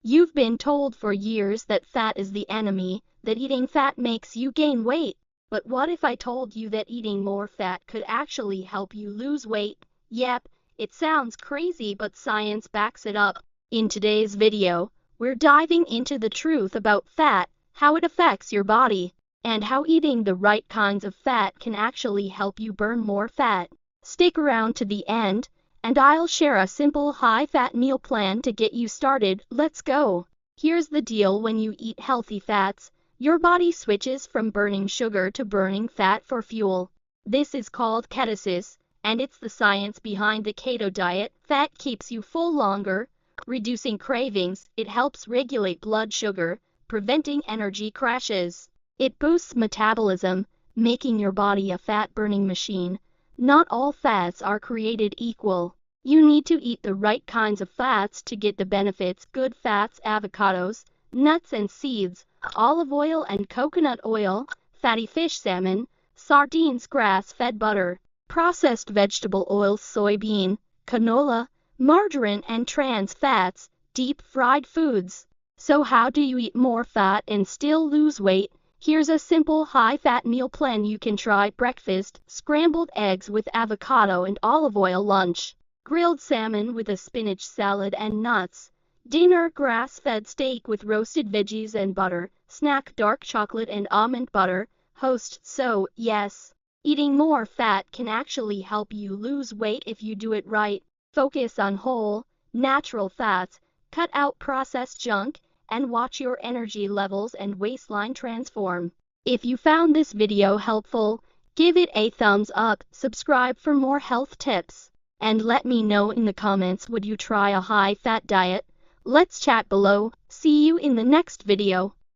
You've been told for years that fat is the enemy, that eating fat makes you gain weight. But what if I told you that eating more fat could actually help you lose weight? Yep, it sounds crazy, but science backs it up. In today's video, we're diving into the truth about fat, how it affects your body, and how eating the right kinds of fat can actually help you burn more fat. Stick around to the end, and I'll share a simple high-fat meal plan to get you started. Let's go! Here's the deal: when you eat healthy fats, your body switches from burning sugar to burning fat for fuel. This is called ketosis, and it's the science behind the keto diet. Fat keeps you full longer, reducing cravings. It helps regulate blood sugar, preventing energy crashes. It boosts metabolism, making your body a fat-burning machine. Not all fats are created equal. You need to eat the right kinds of fats to get the benefits. Good fats: avocados, nuts and seeds, olive oil and coconut oil, fatty fish, salmon, sardines, grass-fed butter, processed vegetable oils, soybean, canola, margarine and trans fats, deep-fried foods. So how do you eat more fat and still lose weight? Here's a simple high-fat meal plan you can try. Breakfast: scrambled eggs with avocado and olive oil. Lunch: grilled salmon with a spinach salad and nuts. Dinner: grass-fed steak with roasted veggies and butter. Snack: dark chocolate and almond butter. Host: so, yes, eating more fat can actually help you lose weight if you do it right. Focus on whole, natural fats, cut out processed junk, and watch your energy levels and waistline transform. If you found this video helpful, give it a thumbs up, subscribe for more health tips, and let me know in the comments, would you try a high-fat diet? Let's chat below. See you in the next video.